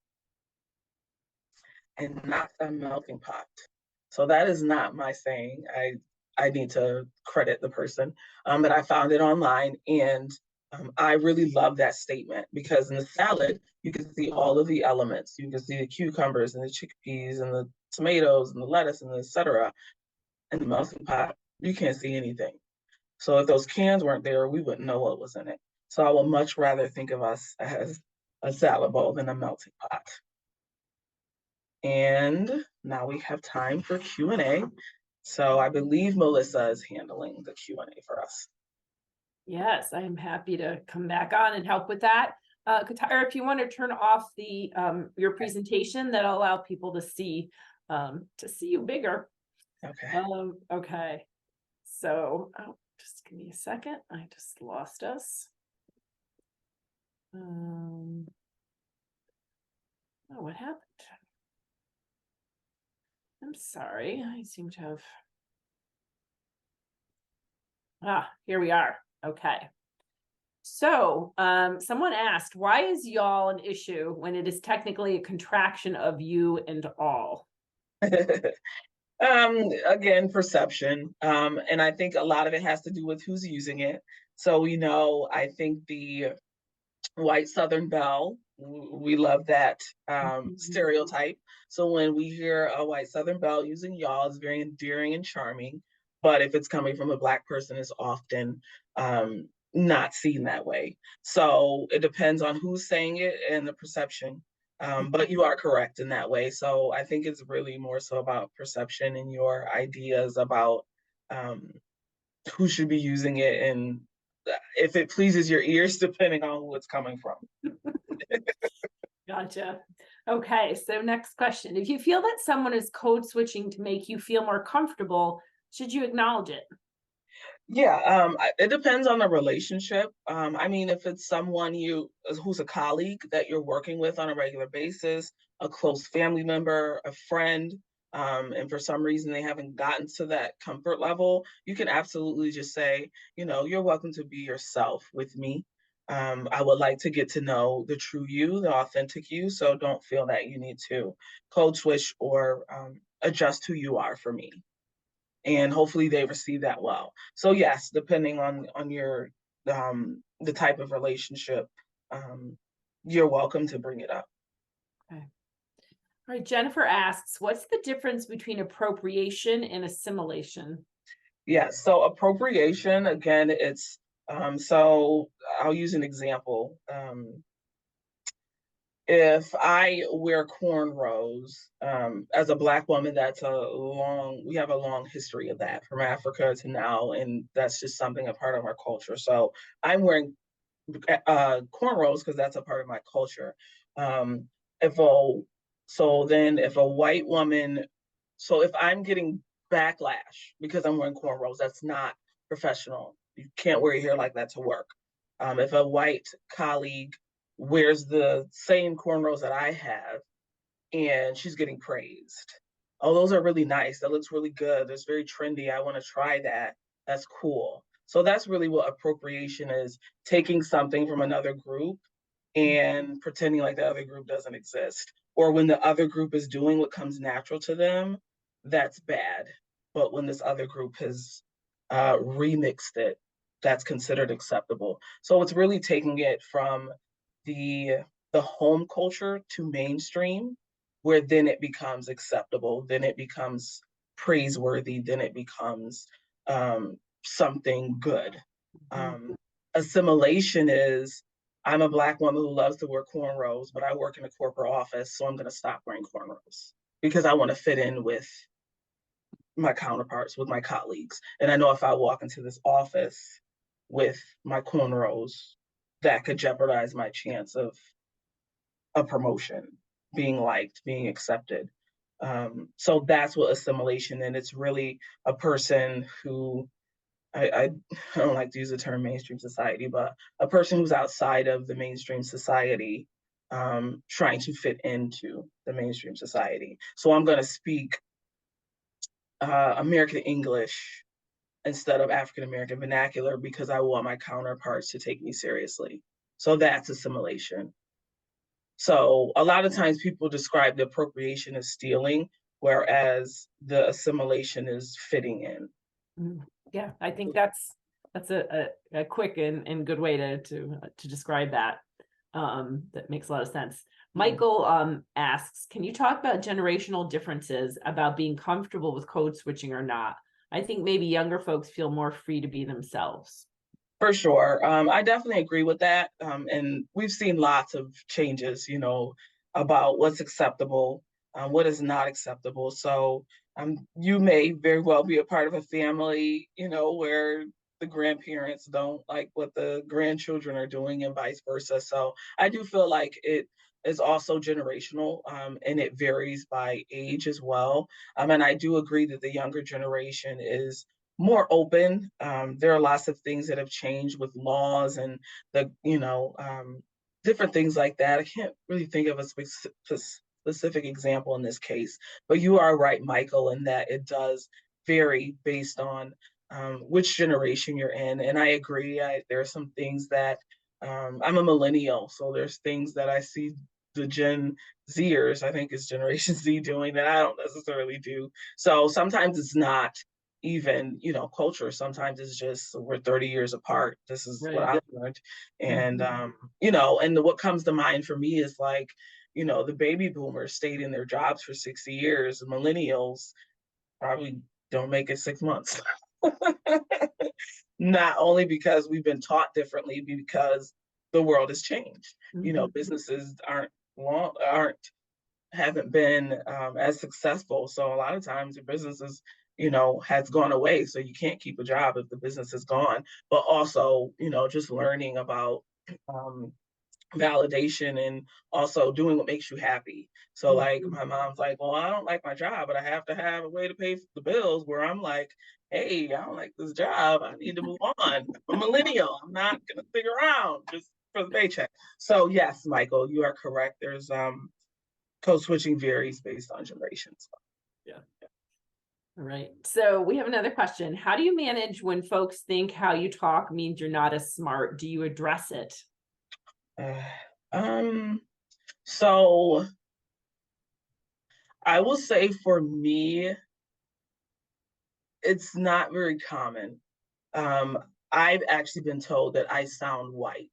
B: and not a melting pot. So that is not my saying. I need to credit the person, but I found it online, and I really love that statement because in the salad you can see all of the elements. You can see the cucumbers and the chickpeas and the tomatoes and the lettuce and etc. In the melting pot, you can't see anything. So if those cans weren't there, we wouldn't know what was in it. So I would much rather think of us as a salad bowl than a melting pot. And now we have time for Q&A. So I believe Melissa is handling the Q&A for us.
A: Yes, I'm happy to come back on and help with that. CaTyra, if you want to turn off the your presentation, that'll allow people to see you bigger.
B: Okay.
A: Okay. So, just give me a second. I just lost us. Oh, what happened? I'm sorry. I seem to have. Here we are. Okay. So, someone asked, why is y'all an issue when it is technically a contraction of you and all?
B: Again, perception. And I think a lot of it has to do with who's using it. So, I think the white Southern belle, we love that stereotype. So when we hear a white Southern belle using y'all, it's very endearing and charming. But if it's coming from a Black person, it's often not seen that way. So it depends on who's saying it and the perception. But you are correct in that way. So I think it's really more so about perception and your ideas about who should be using it and if it pleases your ears, depending on who it's coming from.
A: Gotcha. Okay, so next question. If you feel that someone is code switching to make you feel more comfortable, should you acknowledge it?
B: Yeah, it depends on the relationship. I mean, if it's someone who's a colleague that you're working with on a regular basis, a close family member, a friend, and for some reason they haven't gotten to that comfort level, you can absolutely just say, you're welcome to be yourself with me. I would like to get to know the true you, the authentic you, so don't feel that you need to code switch or adjust who you are for me. And hopefully they receive that well. So yes, depending on your the type of relationship, you're welcome to bring it up.
A: Okay. All right, Jennifer asks, what's the difference between appropriation and assimilation?
B: Yeah, so appropriation, again, it's so I'll use an example. If I wear cornrows, as a Black woman, we have a long history of that from Africa to now, and that's just something a part of our culture. So I'm wearing cornrows because that's a part of my culture. Um, if a if a white woman, so if I'm getting backlash because I'm wearing cornrows, that's not professional. You can't wear your hair like that to work. If a white colleague wears the same cornrows that I have and she's getting praised, oh, those are really nice. That looks really good. It's very trendy. I want to try that. That's cool. So that's really what appropriation is, taking something from another group and pretending like the other group doesn't exist. Or when the other group is doing what comes natural to them, that's bad. But when this other group has remixed it, that's considered acceptable. So it's really taking it from the home culture to mainstream, where then it becomes acceptable, then it becomes praiseworthy, then it becomes something good. Assimilation is, I'm a Black woman who loves to wear cornrows, but I work in a corporate office, so I'm going to stop wearing cornrows because I want to fit in with my counterparts, with my colleagues. And I know if I walk into this office with my cornrows, that could jeopardize my chance of a promotion, being liked, being accepted. So that's what assimilation, and it's really a person who I don't like to use the term mainstream society, but a person who's outside of the mainstream society, trying to fit into the mainstream society. So I'm going to speak American English instead of African American vernacular because I want my counterparts to take me seriously. So that's assimilation. So a lot of times people describe the appropriation as stealing, whereas the assimilation is fitting in.
A: Yeah, I think that's a quick and good way to describe that. That makes a lot of sense. Michael asks, can you talk about generational differences about being comfortable with code switching or not? I think maybe younger folks feel more free to be themselves.
B: For sure. I definitely agree with that. And we've seen lots of changes, about what's acceptable, what is not acceptable. So you may very well be a part of a family, where the grandparents don't like what the grandchildren are doing and vice versa. So I do feel like it is also generational, and it varies by age as well. And I do agree that the younger generation is more open. There are lots of things that have changed with laws and different things like that. I can't really think of a specific example in this case, but you are right, Michael, in that it does vary based on which generation you're in. And I agree. There are some things that I'm a millennial, so there's things that I see the Gen Zers, I think it's Generation Z, doing that I don't necessarily do. So sometimes it's not even culture. Sometimes it's just we're 30 years apart. This is what I've learned. And and what comes to mind for me is like, the baby boomers stayed in their jobs for 60 years. Millennials probably don't make it 6 months. Not only because we've been taught differently, because the world has changed. Businesses haven't been as successful. So a lot of times the businesses, has gone away. So you can't keep a job if the business is gone. But also, just learning about validation and also doing what makes you happy. So like my mom's like, well, I don't like my job, but I have to have a way to pay the bills, where I'm like, hey, I don't like this job. I need to move on. I'm a millennial. I'm not gonna stick around just for the paycheck. So yes, Michael, you are correct. There's code switching varies based on generations.
A: Yeah. All right. So we have another question. How do you manage when folks think how you talk means you're not as smart? Do you address it?
B: So I will say for me, it's not very common. I've actually been told that I sound white.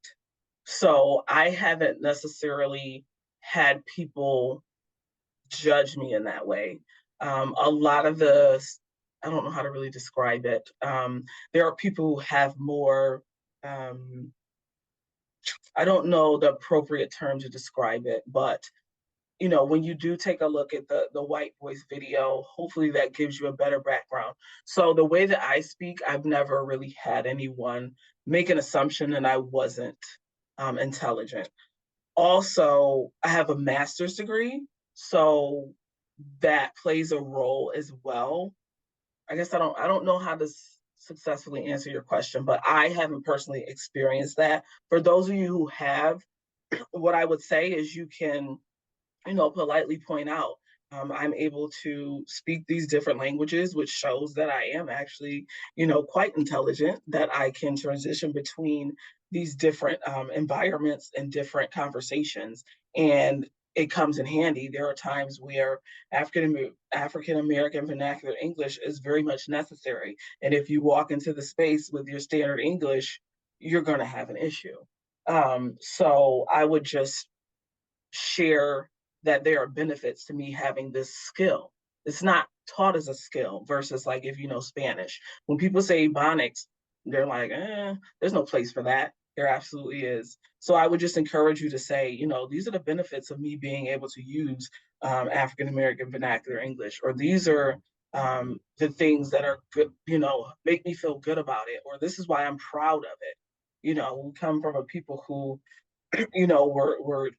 B: So I haven't necessarily had people judge me in that way. A lot of I don't know how to really describe it. There are people who have more, I don't know the appropriate term to describe it, but when you do take a look at the white voice video, hopefully that gives you a better background. So the way that I speak, I've never really had anyone make an assumption that I wasn't intelligent. Also, I have a master's degree, so that plays a role as well. I guess I don't know how to successfully answer your question, but I haven't personally experienced that. For those of you who have, what I would say is you can, politely point out, I'm able to speak these different languages, which shows that I am actually, quite intelligent, that I can transition between these different environments and different conversations. And it comes in handy. There are times where African American vernacular English is very much necessary. And if you walk into the space with your standard English, you're going to have an issue. So I would just share that there are benefits to me having this skill. It's not taught as a skill versus like if you know Spanish. When people say Ebonics, they're like, there's no place for that. There absolutely is. So I would just encourage you to say, these are the benefits of me being able to use African American vernacular English, or these are the things that are good, make me feel good about it, or this is why I'm proud of it. We come from a people who, were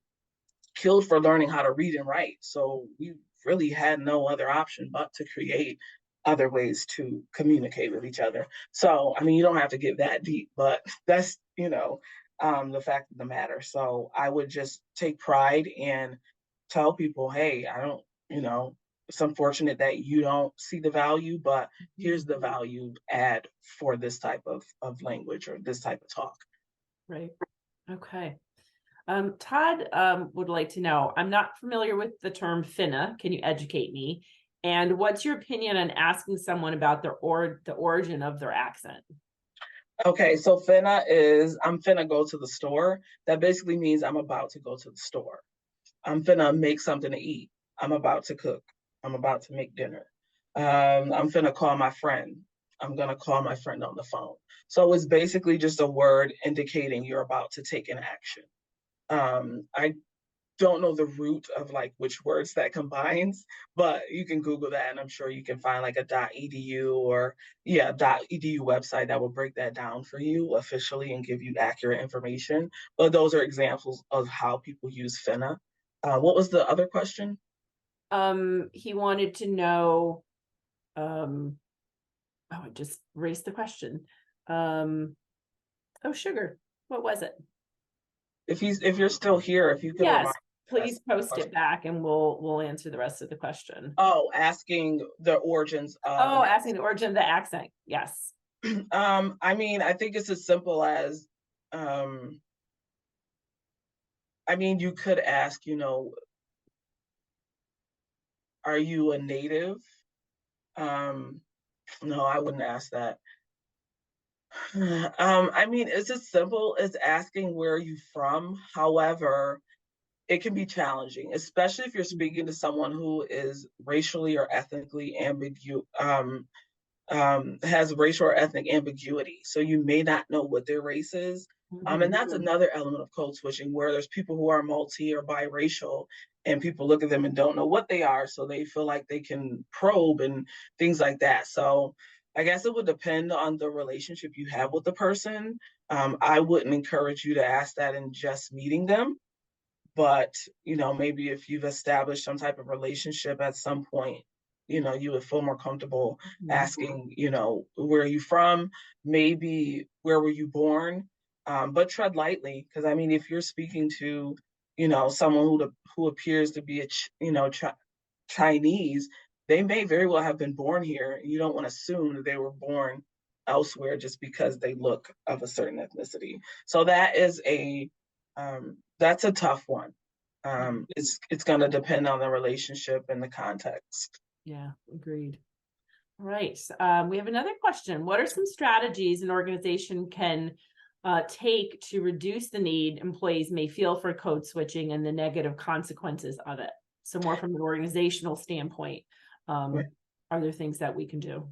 B: killed for learning how to read and write. So we really had no other option but to create other ways to communicate with each other. So, I mean, you don't have to get that deep, but that's, the fact of the matter. So I would just take pride and tell people, hey, I don't, it's unfortunate that you don't see the value, but here's the value add for this type of language or this type of talk.
A: Right. Okay. Todd would like to know, I'm not familiar with the term FINA. Can you educate me? And what's your opinion on asking someone about the origin of their accent?
B: Okay, so finna is I'm finna go to the store. That basically means I'm about to go to the store. I'm finna make something to eat. I'm about to cook. I'm about to make dinner. I'm finna call my friend. I'm gonna call my friend on the phone. So it's basically just a word indicating you're about to take an action. I don't know the root of like which words that combines, but you can Google that and I'm sure you can find like a .edu or .edu website that will break that down for you officially and give you accurate information. But those are examples of how people use finna. What was the other question?
A: He wanted to know, I just erased the question. Oh, sugar. What was it?
B: If you're still here, if you could
A: Yes,
B: remind
A: please
B: us the
A: post
B: question.
A: it back and we'll answer the rest of the question.
B: Oh, asking the origins of
A: Oh,
B: an
A: asking the origin of the accent. Yes.
B: I mean, I think it's as simple as um I mean, you could ask, are you a native? Um, no, I wouldn't ask that. I mean, it's as simple as asking where are you from. However, it can be challenging, especially if you're speaking to someone who is racially or ethnically has racial or ethnic ambiguity. So you may not know what their race is. And that's another element of code switching where there's people who are multi or biracial and people look at them and don't know what they are. So they feel like they can probe and things like that. So I guess it would depend on the relationship you have with the person. I wouldn't encourage you to ask that in just meeting them. But, maybe if you've established some type of relationship at some point, you would feel more comfortable asking, where are you from? Maybe where were you born? But tread lightly, because I mean, if you're speaking to, someone who appears to be Chinese, they may very well have been born here. You don't want to assume that they were born elsewhere just because they look of a certain ethnicity. So that's a tough one. It's going to depend on the relationship and the context.
A: Yeah, agreed. All right. We have another question. What are some strategies an organization can take to reduce the need employees may feel for code switching and the negative consequences of it? So more from an organizational standpoint, are there things that we can do?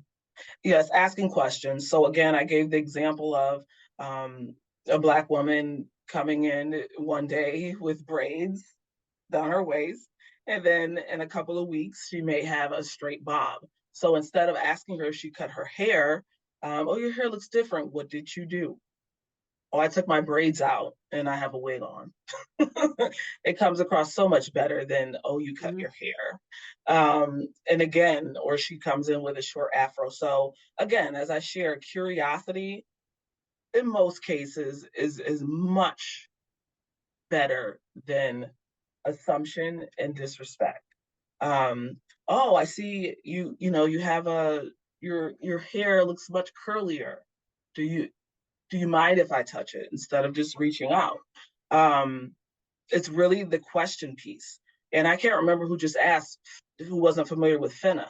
B: Yes, asking questions. So again, I gave the example of a Black woman coming in one day with braids down her waist, and then in a couple of weeks, she may have a straight bob. So instead of asking her if she cut her hair, oh, your hair looks different. What did you do? Oh, I took my braids out and I have a wig on. It comes across so much better than, oh, you cut your hair. And again, or she comes in with a short afro. So again, as I share, curiosity in most cases is much better than assumption and disrespect. Oh, I see you have your hair looks much curlier. Do you mind if I touch it instead of just reaching out? Um, it's really the question piece. And I can't remember who just asked who wasn't familiar with finna.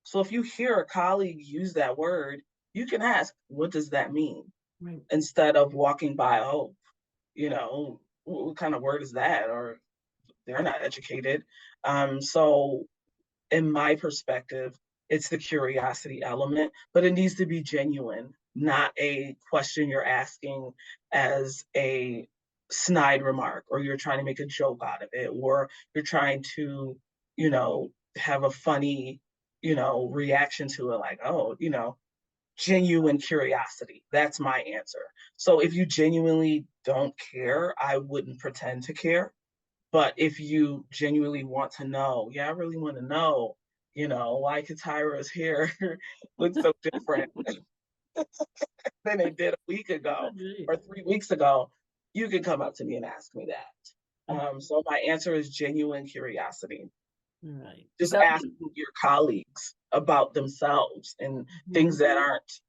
B: So if you hear a colleague use that word, you can ask, what does that mean?
A: Right.
B: Instead of walking by, oh, what kind of word is that? Or they're not educated. So in my perspective, it's the curiosity element, but it needs to be genuine, not a question you're asking as a snide remark, or you're trying to make a joke out of it, or you're trying to, have a funny, reaction to it, like, oh, genuine curiosity. That's my answer. So if you genuinely don't care, I wouldn't pretend to care. But if you genuinely want to know, yeah, I really want to know, why CaTyra's hair looks so different than it did a week ago or 3 weeks ago, you can come up to me and ask me that. So my answer is genuine curiosity.
A: Right.
B: Just ask your colleagues about themselves and things that aren't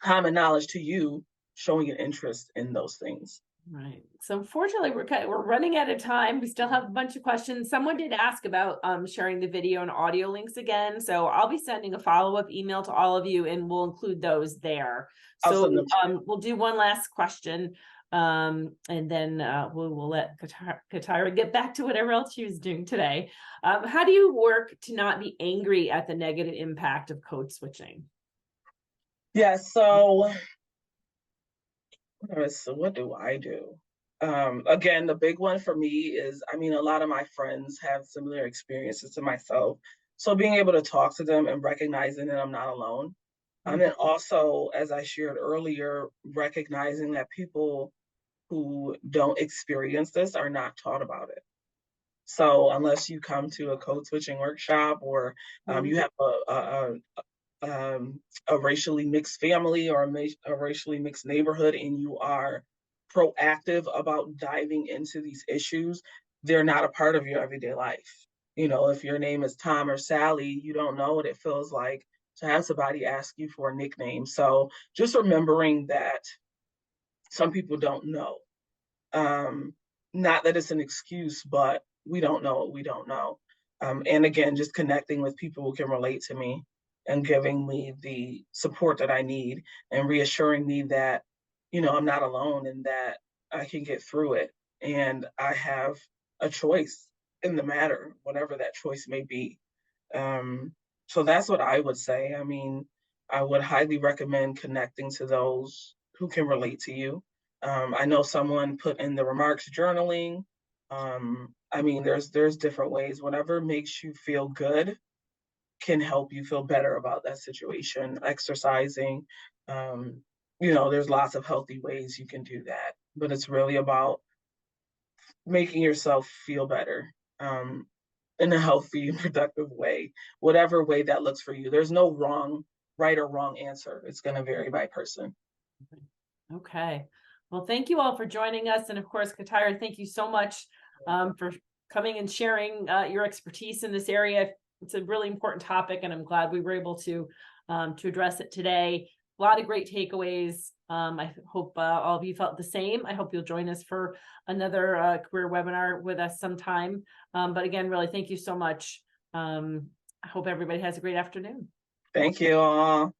B: common knowledge to you. showing an interest in those things.
A: Right. So unfortunately, we're running out of time. We still have a bunch of questions. Someone did ask about sharing the video and audio links again. So I'll be sending a follow-up email to all of you, and we'll include those there.
B: I'll
A: So
B: send them to
A: we'll do one last question, and then we'll let CaTyra get back to whatever else she was doing today. How do you work to not be angry at the negative impact of code switching?
B: Yeah, so what do I do? Again, the big one for me is, I mean, a lot of my friends have similar experiences to myself. So being able to talk to them and recognizing that I'm not alone. And then also, as I shared earlier, recognizing that people who don't experience this are not taught about it. So unless you come to a code switching workshop or you have a racially mixed family or a racially mixed neighborhood and you are proactive about diving into these issues, they're not a part of your everyday life. You know, if your name is Tom or Sally, you don't know what it feels like to have somebody ask you for a nickname. So just remembering that some people don't know. Not that it's an excuse, but we don't know what we don't know. And again, just connecting with people who can relate to me and giving me the support that I need and reassuring me that, you know, I'm not alone and that I can get through it. And I have a choice in the matter, whatever that choice may be. So that's what I would say. I mean, I would highly recommend connecting to those who can relate to you. I know someone put in the remarks journaling. I mean, there's different ways. Whatever makes you feel good can help you feel better about that situation. Exercising, you know, there's lots of healthy ways you can do that, but it's really about making yourself feel better in a healthy and productive way, whatever way that looks for you. There's no right or wrong answer. It's going to vary by person.
A: Okay. Well, thank you all for joining us. And of course, CaTyra, thank you so much for coming and sharing your expertise in this area. It's a really important topic, and I'm glad we were able to address it today. A lot of great takeaways. I hope all of you felt the same. I hope you'll join us for another career webinar with us sometime. But again, really, thank you so much. I hope everybody has a great afternoon.
B: Thank you all.